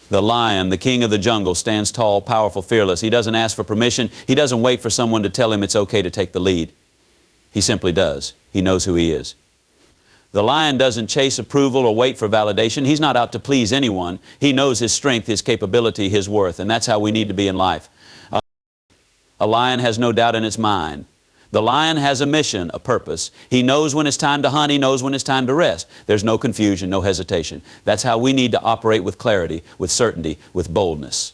The lion, the king of the jungle, stands tall, powerful, fearless. He doesn't ask for permission. He doesn't wait for someone to tell him it's okay to take the lead. He simply does. He knows who he is. The lion doesn't chase approval or wait for validation. He's not out to please anyone. He knows his strength, his capability, his worth, and that's how we need to be in life. A lion has no doubt in its mind. The lion has a mission, a purpose. He knows when it's time to hunt. He knows when it's time to rest. There's no confusion, no hesitation. That's how we need to operate with clarity, with certainty, with boldness.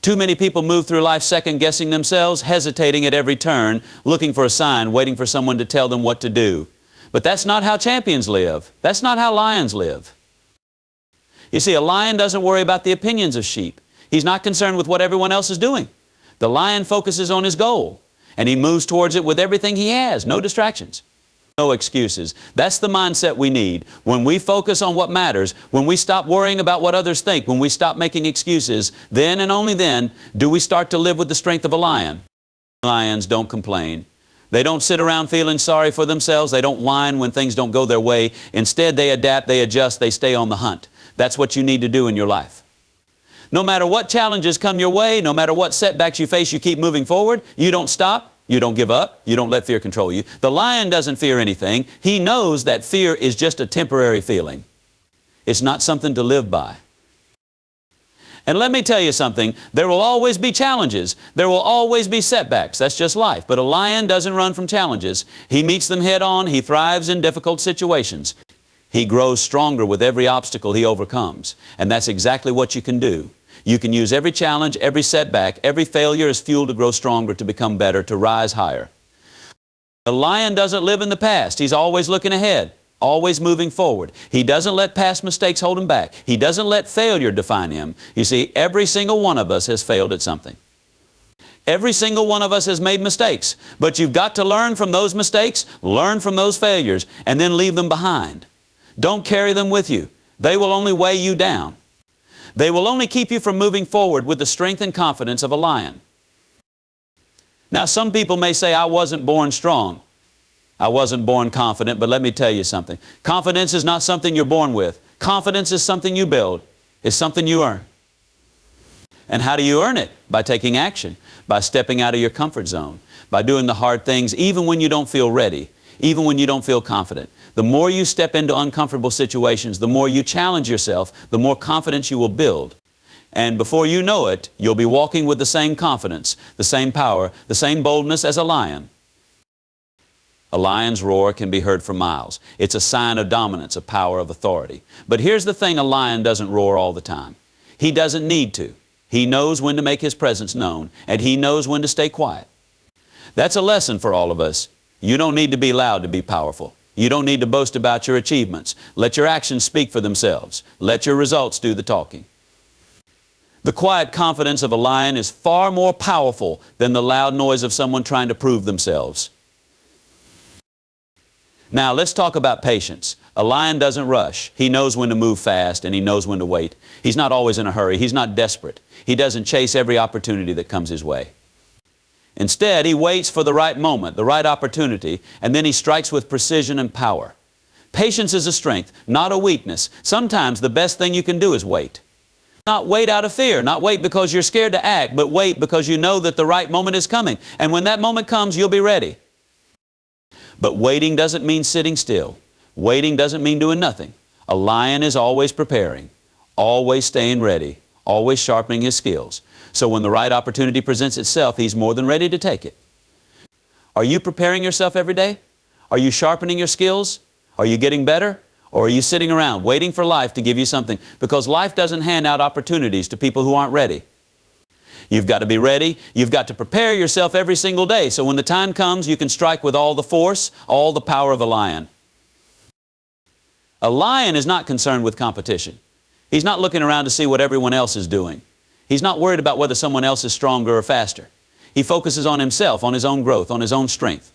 Too many people move through life second-guessing themselves, hesitating at every turn, looking for a sign, waiting for someone to tell them what to do. But that's not how champions live. That's not how lions live. You see, a lion doesn't worry about the opinions of sheep. He's not concerned with what everyone else is doing. The lion focuses on his goal, and he moves towards it with everything he has, no distractions, no excuses. That's the mindset we need. When we focus on what matters, when we stop worrying about what others think, when we stop making excuses, then and only then do we start to live with the strength of a lion. Lions don't complain. They don't sit around feeling sorry for themselves. They don't whine when things don't go their way. Instead, they adapt, they adjust, they stay on the hunt. That's what you need to do in your life. No matter what challenges come your way, no matter what setbacks you face, you keep moving forward. You don't stop. You don't give up. You don't let fear control you. The lion doesn't fear anything. He knows that fear is just a temporary feeling. It's not something to live by. And let me tell you something, there will always be challenges. There will always be setbacks. That's just life. But a lion doesn't run from challenges. He meets them head on. He thrives in difficult situations. He grows stronger with every obstacle he overcomes. And that's exactly what you can do. You can use every challenge, every setback, every failure as fuel to grow stronger, to become better, to rise higher. The lion doesn't live in the past. He's always looking ahead, always moving forward. He doesn't let past mistakes hold him back. He doesn't let failure define him. You see, every single one of us has failed at something. Every single one of us has made mistakes. But you've got to learn from those mistakes, learn from those failures, and then leave them behind. Don't carry them with you. They will only weigh you down. They will only keep you from moving forward with the strength and confidence of a lion. Now, some people may say, I wasn't born strong. I wasn't born confident, but let me tell you something. Confidence is not something you're born with. Confidence is something you build. It's something you earn. And how do you earn it? By taking action, by stepping out of your comfort zone, by doing the hard things even when you don't feel ready, even when you don't feel confident. The more you step into uncomfortable situations, the more you challenge yourself, the more confidence you will build. And before you know it, you'll be walking with the same confidence, the same power, the same boldness as a lion. A lion's roar can be heard for miles. It's a sign of dominance, of power, of authority. But here's the thing, a lion doesn't roar all the time. He doesn't need to. He knows when to make his presence known, and he knows when to stay quiet. That's a lesson for all of us. You don't need to be loud to be powerful. You don't need to boast about your achievements. Let your actions speak for themselves. Let your results do the talking. The quiet confidence of a lion is far more powerful than the loud noise of someone trying to prove themselves. Now, let's talk about patience. A lion doesn't rush. He knows when to move fast, and he knows when to wait. He's not always in a hurry. He's not desperate. He doesn't chase every opportunity that comes his way. Instead, he waits for the right moment, the right opportunity, and then he strikes with precision and power. Patience is a strength, not a weakness. Sometimes the best thing you can do is wait. Not wait out of fear, not wait because you're scared to act, but wait because you know that the right moment is coming. And when that moment comes, you'll be ready. But waiting doesn't mean sitting still. Waiting doesn't mean doing nothing. A lion is always preparing, always staying ready, always sharpening his skills. So when the right opportunity presents itself, he's more than ready to take it. Are you preparing yourself every day? Are you sharpening your skills? Are you getting better? Or are you sitting around waiting for life to give you something? Because life doesn't hand out opportunities to people who aren't ready. You've got to be ready. You've got to prepare yourself every single day, so when the time comes, you can strike with all the force, all the power of a lion. A lion is not concerned with competition. He's not looking around to see what everyone else is doing. He's not worried about whether someone else is stronger or faster. He focuses on himself, on his own growth, on his own strength.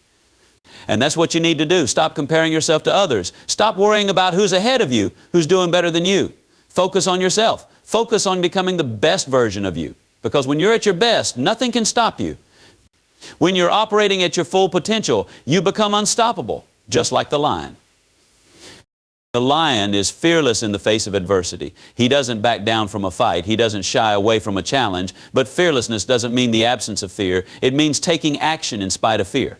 And that's what you need to do. Stop comparing yourself to others. Stop worrying about who's ahead of you, who's doing better than you. Focus on yourself. Focus on becoming the best version of you. Because when you're at your best, nothing can stop you. When you're operating at your full potential, you become unstoppable, just like the lion. The lion is fearless in the face of adversity. He doesn't back down from a fight. He doesn't shy away from a challenge. But fearlessness doesn't mean the absence of fear. It means taking action in spite of fear.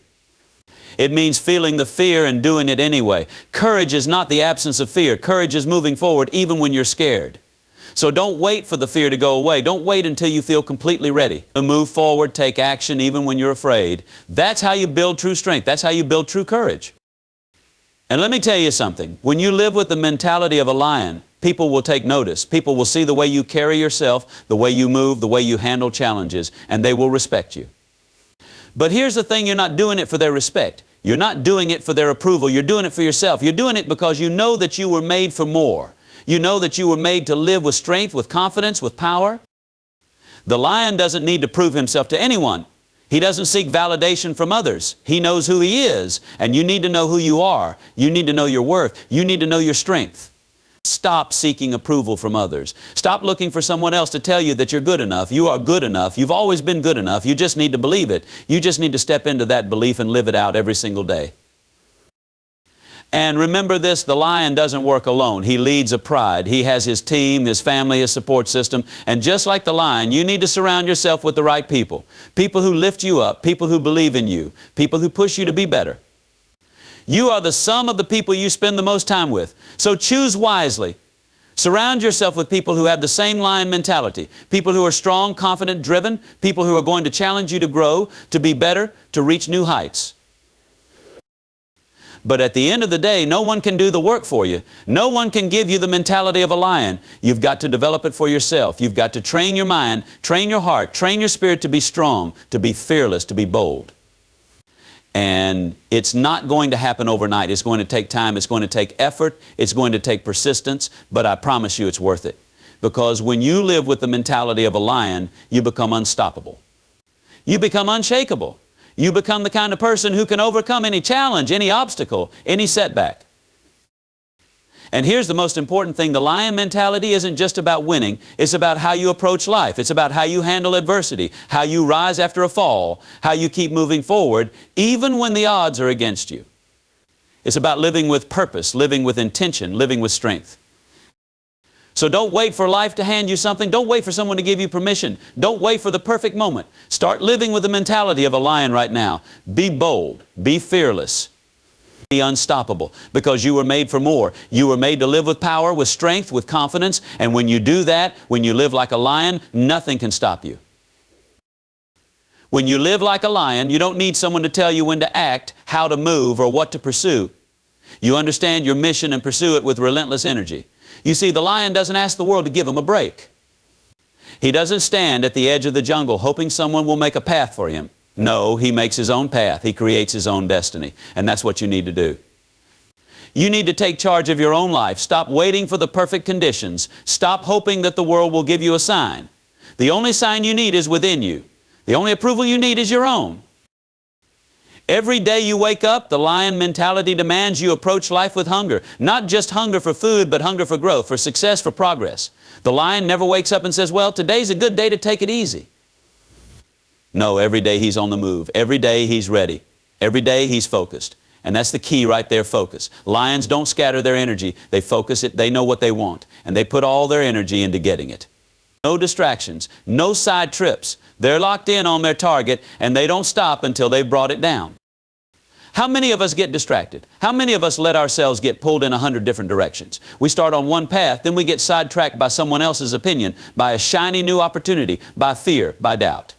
It means feeling the fear and doing it anyway. Courage is not the absence of fear. Courage is moving forward even when you're scared. So don't wait for the fear to go away. Don't wait until you feel completely ready. Move forward, take action even when you're afraid. That's how you build true strength. That's how you build true courage. And let me tell you something. When you live with the mentality of a lion, people will take notice. People will see the way you carry yourself, the way you move, the way you handle challenges, and they will respect you. But here's the thing, you're not doing it for their respect. You're not doing it for their approval. You're doing it for yourself. You're doing it because you know that you were made for more. You know that you were made to live with strength, with confidence, with power. The lion doesn't need to prove himself to anyone. He doesn't seek validation from others. He knows who he is, and you need to know who you are. You need to know your worth. You need to know your strength. Stop seeking approval from others. Stop looking for someone else to tell you that you're good enough. You are good enough. You've always been good enough. You just need to believe it. You just need to step into that belief and live it out every single day. And remember this, the lion doesn't work alone. He leads a pride. He has his team, his family, his support system. And just like the lion, you need to surround yourself with the right people. People who lift you up, people who believe in you, people who push you to be better. You are the sum of the people you spend the most time with. So choose wisely. Surround yourself with people who have the same lion mentality. People who are strong, confident, driven. People who are going to challenge you to grow, to be better, to reach new heights. But at the end of the day, no one can do the work for you. No one can give you the mentality of a lion. You've got to develop it for yourself. You've got to train your mind, train your heart, train your spirit to be strong, to be fearless, to be bold. And it's not going to happen overnight. It's going to take time. It's going to take effort. It's going to take persistence. But I promise you it's worth it. Because when you live with the mentality of a lion, you become unstoppable. You become unshakable. You become the kind of person who can overcome any challenge, any obstacle, any setback. And here's the most important thing. The lion mentality isn't just about winning. It's about how you approach life. It's about how you handle adversity, how you rise after a fall, how you keep moving forward, even when the odds are against you. It's about living with purpose, living with intention, living with strength. So don't wait for life to hand you something. Don't wait for someone to give you permission. Don't wait for the perfect moment. Start living with the mentality of a lion right now. Be bold. Be fearless. Be unstoppable, because you were made for more. You were made to live with power, with strength, with confidence. And when you do that, when you live like a lion, nothing can stop you. When you live like a lion, you don't need someone to tell you when to act, how to move, or what to pursue. You understand your mission and pursue it with relentless energy. You see, the lion doesn't ask the world to give him a break. He doesn't stand at the edge of the jungle hoping someone will make a path for him. No, he makes his own path. He creates his own destiny. And that's what you need to do. You need to take charge of your own life. Stop waiting for the perfect conditions. Stop hoping that the world will give you a sign. The only sign you need is within you. The only approval you need is your own. Every day you wake up, the lion mentality demands you approach life with hunger. Not just hunger for food, but hunger for growth, for success, for progress. The lion never wakes up and says, well, today's a good day to take it easy. No, every day he's on the move. Every day he's ready. Every day he's focused. And that's the key right there, focus. Lions don't scatter their energy. They focus it. They know what they want. And they put all their energy into getting it. No distractions. No side trips. They're locked in on their target, and they don't stop until they've brought it down. How many of us get distracted? How many of us let ourselves get pulled in 100 different directions? We start on one path, then we get sidetracked by someone else's opinion, by a shiny new opportunity, by fear, by doubt.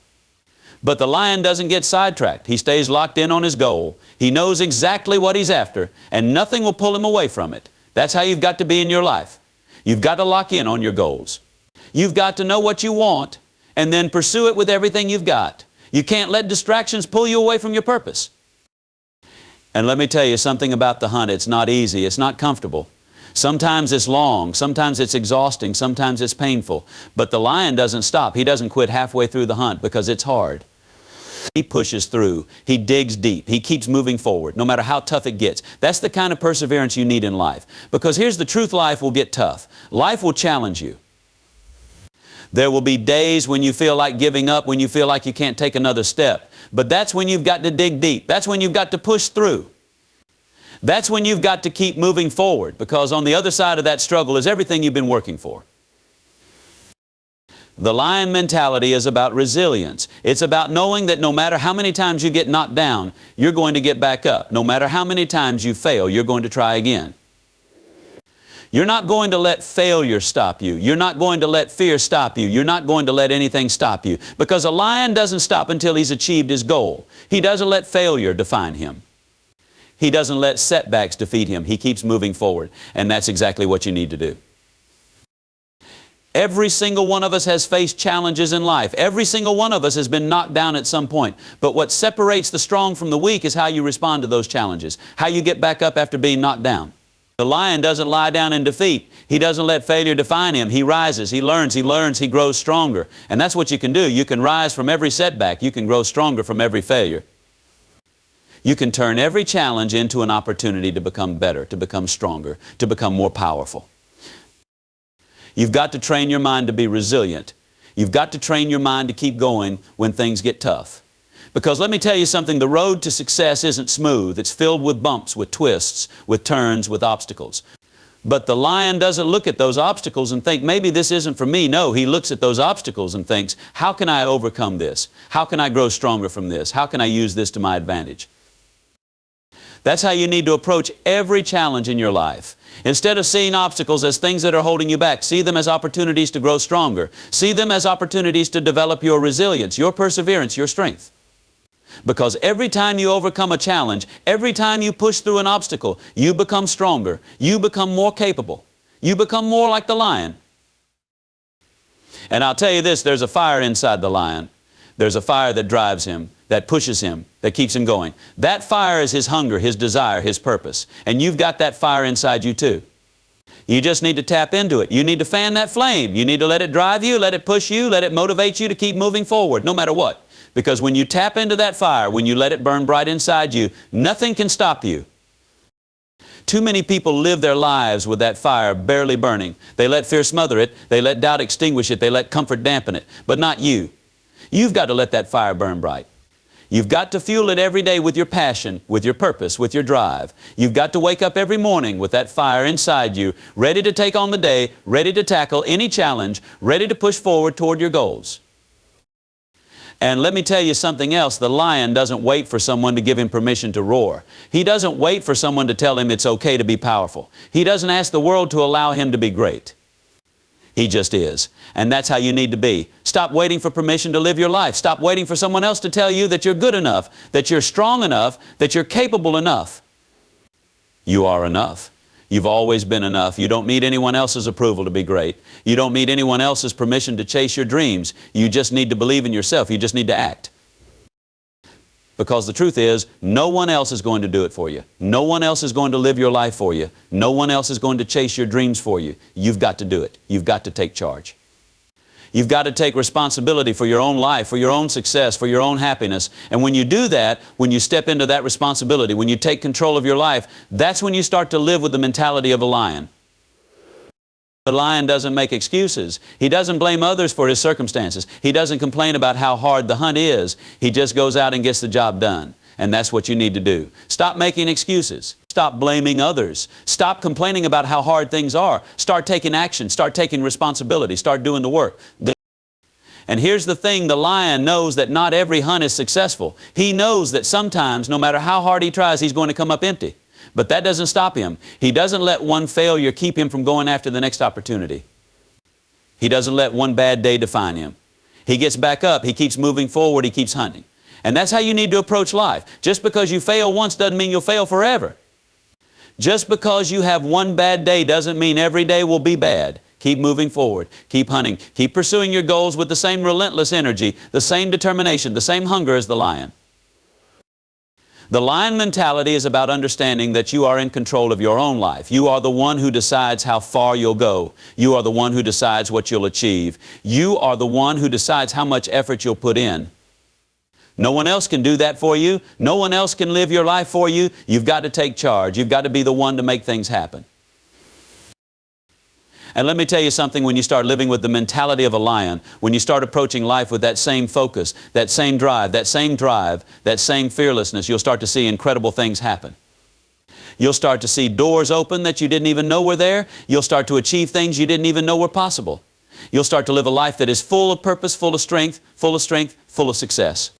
But the lion doesn't get sidetracked. He stays locked in on his goal. He knows exactly what he's after, and nothing will pull him away from it. That's how you've got to be in your life. You've got to lock in on your goals. You've got to know what you want, and then pursue it with everything you've got. You can't let distractions pull you away from your purpose. And let me tell you something about the hunt. It's not easy. It's not comfortable. Sometimes it's long. Sometimes it's exhausting. Sometimes it's painful. But the lion doesn't stop. He doesn't quit halfway through the hunt because it's hard. He pushes through. He digs deep. He keeps moving forward, no matter how tough it gets. That's the kind of perseverance you need in life. Because here's the truth, life will get tough. Life will challenge you. There will be days when you feel like giving up, when you feel like you can't take another step. But that's when you've got to dig deep. That's when you've got to push through. That's when you've got to keep moving forward, because on the other side of that struggle is everything you've been working for. The lion mentality is about resilience. It's about knowing that no matter how many times you get knocked down, you're going to get back up. No matter how many times you fail, you're going to try again. You're not going to let failure stop you. You're not going to let fear stop you. You're not going to let anything stop you. Because a lion doesn't stop until he's achieved his goal. He doesn't let failure define him. He doesn't let setbacks defeat him. He keeps moving forward. And that's exactly what you need to do. Every single one of us has faced challenges in life. Every single one of us has been knocked down at some point. But what separates the strong from the weak is how you respond to those challenges, how you get back up after being knocked down. The lion doesn't lie down in defeat. He doesn't let failure define him. He rises, he learns, he grows stronger. And that's what you can do. You can rise from every setback. You can grow stronger from every failure. You can turn every challenge into an opportunity to become better, to become stronger, to become more powerful. You've got to train your mind to be resilient. You've got to train your mind to keep going when things get tough. Because let me tell you something, the road to success isn't smooth. It's filled with bumps, with twists, with turns, with obstacles. But the lion doesn't look at those obstacles and think, maybe this isn't for me. No, he looks at those obstacles and thinks, how can I overcome this? How can I grow stronger from this? How can I use this to my advantage? That's how you need to approach every challenge in your life. Instead of seeing obstacles as things that are holding you back, see them as opportunities to grow stronger. See them as opportunities to develop your resilience, your perseverance, your strength. Because every time you overcome a challenge, every time you push through an obstacle, you become stronger. You become more capable. You become more like the lion. And I'll tell you this, there's a fire inside the lion. There's a fire that drives him, that pushes him, that keeps him going. That fire is his hunger, his desire, his purpose. And you've got that fire inside you too. You just need to tap into it. You need to fan that flame. You need to let it drive you, let it push you, let it motivate you to keep moving forward, no matter what. Because when you tap into that fire, when you let it burn bright inside you, nothing can stop you. Too many people live their lives with that fire barely burning. They let fear smother it. They let doubt extinguish it. They let comfort dampen it. But not you. You've got to let that fire burn bright. You've got to fuel it every day with your passion, with your purpose, with your drive. You've got to wake up every morning with that fire inside you, ready to take on the day, ready to tackle any challenge, ready to push forward toward your goals. And let me tell you something else. The lion doesn't wait for someone to give him permission to roar. He doesn't wait for someone to tell him it's okay to be powerful. He doesn't ask the world to allow him to be great. He just is. And that's how you need to be. Stop waiting for permission to live your life. Stop waiting for someone else to tell you that you're good enough, that you're strong enough, that you're capable enough. You are enough. You've always been enough. You don't need anyone else's approval to be great. You don't need anyone else's permission to chase your dreams. You just need to believe in yourself. You just need to act. Because the truth is, no one else is going to do it for you. No one else is going to live your life for you. No one else is going to chase your dreams for you. You've got to do it. You've got to take charge. You've got to take responsibility for your own life, for your own success, for your own happiness. And when you do that, when you step into that responsibility, when you take control of your life, that's when you start to live with the mentality of a lion. The lion doesn't make excuses. He doesn't blame others for his circumstances. He doesn't complain about how hard the hunt is. He just goes out and gets the job done. And that's what you need to do. Stop making excuses. Stop blaming others. Stop complaining about how hard things are. Start taking action. Start taking responsibility. Start doing the work. And here's the thing, the lion knows that not every hunt is successful. He knows that sometimes, no matter how hard he tries, he's going to come up empty. But that doesn't stop him. He doesn't let one failure keep him from going after the next opportunity. He doesn't let one bad day define him. He gets back up. He keeps moving forward. He keeps hunting. And that's how you need to approach life. Just because you fail once doesn't mean you'll fail forever. Just because you have one bad day doesn't mean every day will be bad. Keep moving forward. Keep hunting. Keep pursuing your goals with the same relentless energy, the same determination, the same hunger as the lion. The lion mentality is about understanding that you are in control of your own life. You are the one who decides how far you'll go. You are the one who decides what you'll achieve. You are the one who decides how much effort you'll put in. No one else can do that for you. No one else can live your life for you. You've got to take charge. You've got to be the one to make things happen. And let me tell you something, when you start living with the mentality of a lion, when you start approaching life with that same focus, that same drive, that same fearlessness, you'll start to see incredible things happen. You'll start to see doors open that you didn't even know were there. You'll start to achieve things you didn't even know were possible. You'll start to live a life that is full of purpose, full of strength, full of success.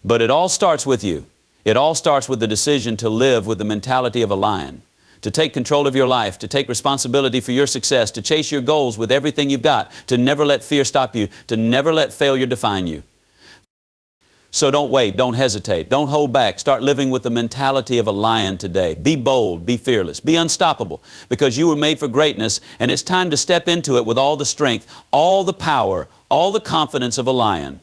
But it all starts with you. It all starts with the decision to live with the mentality of a lion, to take control of your life, to take responsibility for your success, to chase your goals with everything you've got, to never let fear stop you, to never let failure define you. So don't wait, don't hesitate, don't hold back. Start living with the mentality of a lion today. Be bold, be fearless, be unstoppable, because you were made for greatness, and it's time to step into it with all the strength, all the power, all the confidence of a lion.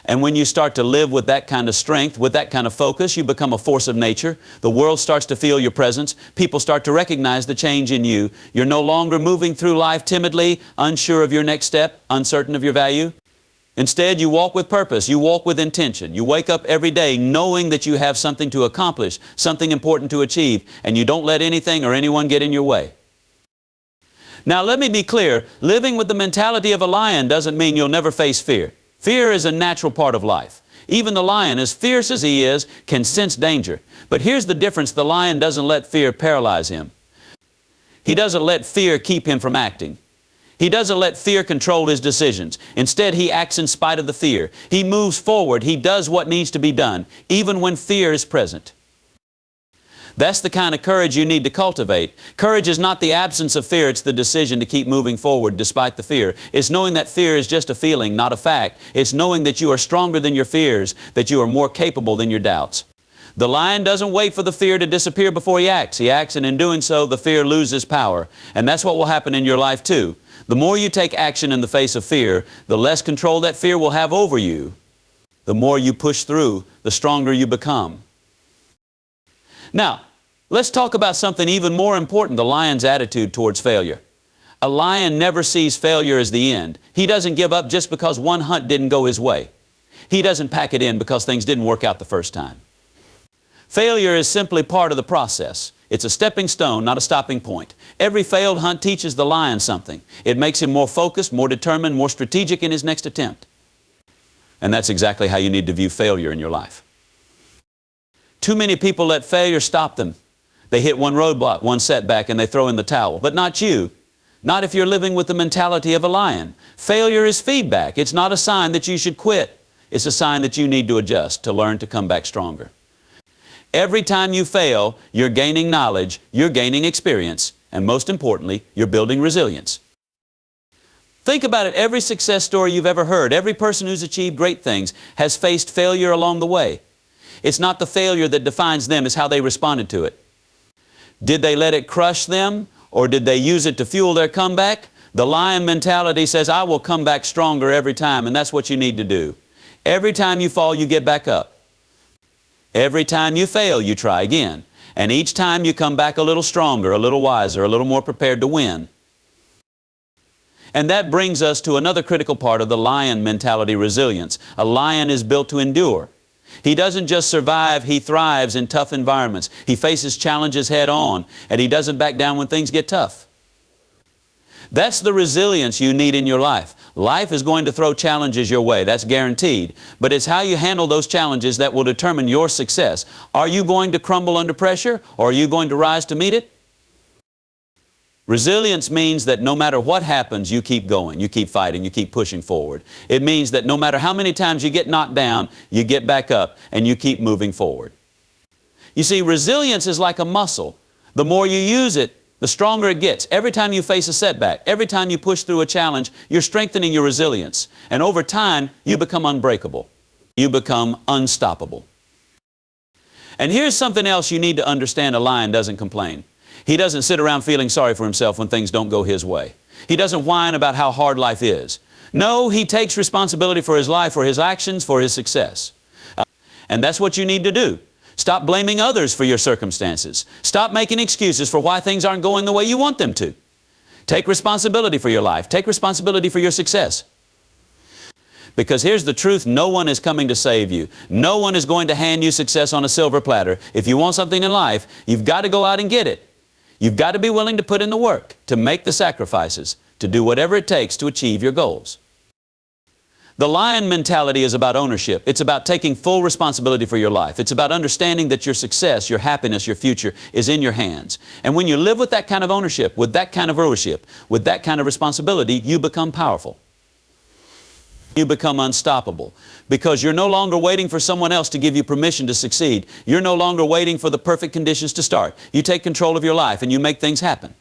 And when you start to live with that kind of strength, with that kind of focus, you become a force of nature. The world starts to feel your presence. People start to recognize the change in you. You're no longer moving through life timidly, unsure of your next step, uncertain of your value. Instead, you walk with purpose. You walk with intention. You wake up every day knowing that you have something to accomplish, something important to achieve, and you don't let anything or anyone get in your way. Now, let me be clear. Living with the mentality of a lion doesn't mean you'll never face fear. Fear is a natural part of life. Even the lion, as fierce as he is, can sense danger. But here's the difference. The lion doesn't let fear paralyze him. He doesn't let fear keep him from acting. He doesn't let fear control his decisions. Instead, he acts in spite of the fear. He moves forward. He does what needs to be done, even when fear is present. That's the kind of courage you need to cultivate. Courage is not the absence of fear. It's the decision to keep moving forward despite the fear. It's knowing that fear is just a feeling, not a fact. It's knowing that you are stronger than your fears, that you are more capable than your doubts. The lion doesn't wait for the fear to disappear before he acts. He acts, and in doing so, the fear loses power. And that's what will happen in your life too. The more you take action in the face of fear, the less control that fear will have over you. The more you push through, the stronger you become. Now, let's talk about something even more important, the lion's attitude towards failure. A lion never sees failure as the end. He doesn't give up just because one hunt didn't go his way. He doesn't pack it in because things didn't work out the first time. Failure is simply part of the process. It's a stepping stone, not a stopping point. Every failed hunt teaches the lion something. It makes him more focused, more determined, more strategic in his next attempt. And that's exactly how you need to view failure in your life. Too many people let failure stop them. They hit one roadblock, one setback, and they throw in the towel. But not you. Not if you're living with the mentality of a lion. Failure is feedback. It's not a sign that you should quit. It's a sign that you need to adjust, to learn to come back stronger. Every time you fail, you're gaining knowledge, you're gaining experience, and most importantly, you're building resilience. Think about it. Every success story you've ever heard, every person who's achieved great things has faced failure along the way. It's not the failure that defines them, it's how they responded to it. Did they let it crush them, or did they use it to fuel their comeback? The lion mentality says, I will come back stronger every time, and that's what you need to do. Every time you fall, you get back up. Every time you fail, you try again. And each time you come back a little stronger, a little wiser, a little more prepared to win. And that brings us to another critical part of the lion mentality, resilience. A lion is built to endure. He doesn't just survive, he thrives in tough environments. He faces challenges head on, and he doesn't back down when things get tough. That's the resilience you need in your life. Life is going to throw challenges your way, that's guaranteed. But it's how you handle those challenges that will determine your success. Are you going to crumble under pressure, or are you going to rise to meet it? Resilience means that no matter what happens, you keep going, you keep fighting, you keep pushing forward. It means that no matter how many times you get knocked down, you get back up and you keep moving forward. You see, resilience is like a muscle. The more you use it, the stronger it gets. Every time you face a setback, every time you push through a challenge, you're strengthening your resilience. And over time, you become unbreakable. You become unstoppable. And here's something else you need to understand. A lion doesn't complain. He doesn't sit around feeling sorry for himself when things don't go his way. He doesn't whine about how hard life is. No, he takes responsibility for his life, for his actions, for his success. And that's what you need to do. Stop blaming others for your circumstances. Stop making excuses for why things aren't going the way you want them to. Take responsibility for your life. Take responsibility for your success. Because here's the truth, no one is coming to save you. No one is going to hand you success on a silver platter. If you want something in life, you've got to go out and get it. You've got to be willing to put in the work, to make the sacrifices, to do whatever it takes to achieve your goals. The lion mentality is about ownership. It's about taking full responsibility for your life. It's about understanding that your success, your happiness, your future is in your hands. And when you live with that kind of ownership, with that kind of rulership, with that kind of responsibility, you become powerful. You become unstoppable because you're no longer waiting for someone else to give you permission to succeed. You're no longer waiting for the perfect conditions to start. You take control of your life and you make things happen.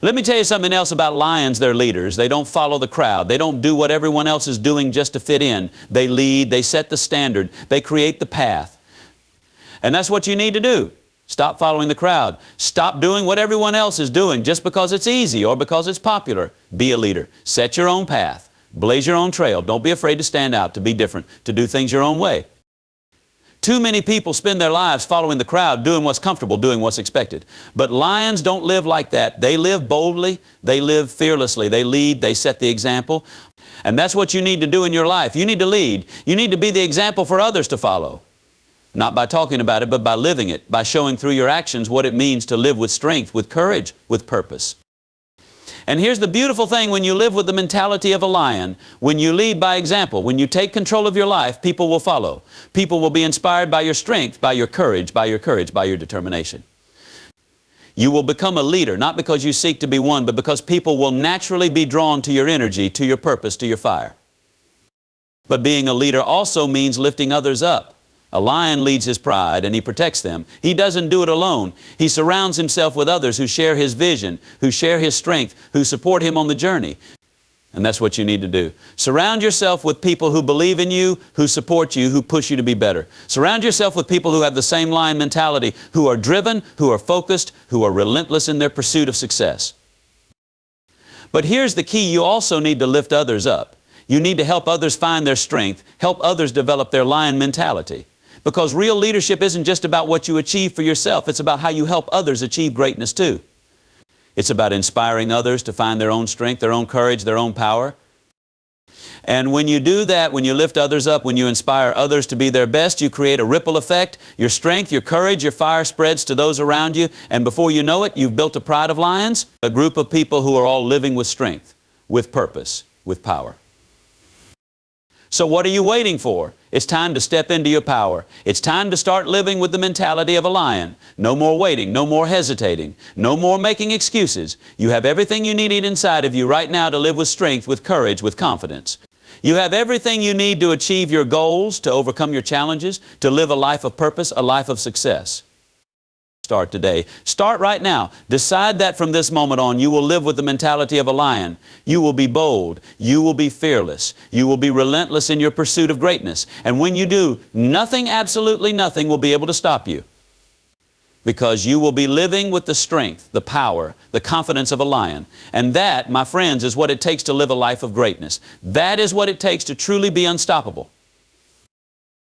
Let me tell you something else about lions. They're leaders. They don't follow the crowd. They don't do what everyone else is doing just to fit in. They lead. They set the standard. They create the path. And that's what you need to do. Stop following the crowd. Stop doing what everyone else is doing just because it's easy or because it's popular. Be a leader. Set your own path. Blaze your own trail. Don't be afraid to stand out, to be different, to do things your own way. Too many people spend their lives following the crowd, doing what's comfortable, doing what's expected. But lions don't live like that. They live boldly. They live fearlessly. They lead. They set the example. And that's what you need to do in your life. You need to lead. You need to be the example for others to follow. Not by talking about it, but by living it, by showing through your actions what it means to live with strength, with courage, with purpose. And here's the beautiful thing when you live with the mentality of a lion, when you lead by example, when you take control of your life, people will follow. People will be inspired by your strength, by your courage, by your determination. You will become a leader, not because you seek to be one, but because people will naturally be drawn to your energy, to your purpose, to your fire. But being a leader also means lifting others up. A lion leads his pride and he protects them. He doesn't do it alone. He surrounds himself with others who share his vision, who share his strength, who support him on the journey. And that's what you need to do. Surround yourself with people who believe in you, who support you, who push you to be better. Surround yourself with people who have the same lion mentality, who are driven, who are focused, who are relentless in their pursuit of success. But here's the key: you also need to lift others up. You need to help others find their strength, help others develop their lion mentality. Because real leadership isn't just about what you achieve for yourself. It's about how you help others achieve greatness too. It's about inspiring others to find their own strength, their own courage, their own power. And when you do that, when you lift others up, when you inspire others to be their best, you create a ripple effect. Your strength, your courage, your fire spreads to those around you. And before you know it, you've built a pride of lions, a group of people who are all living with strength, with purpose, with power. So what are you waiting for? It's time to step into your power. It's time to start living with the mentality of a lion. No more waiting, no more hesitating, no more making excuses. You have everything you need inside of you right now to live with strength, with courage, with confidence. You have everything you need to achieve your goals, to overcome your challenges, to live a life of purpose, a life of success. Start today. Start right now. Decide that from this moment on you will live with the mentality of a lion. You will be bold. You will be fearless. You will be relentless in your pursuit of greatness. And when you do, nothing, absolutely nothing, will be able to stop you. Because you will be living with the strength, the power, the confidence of a lion. And that, my friends, is what it takes to live a life of greatness. That is what it takes to truly be unstoppable.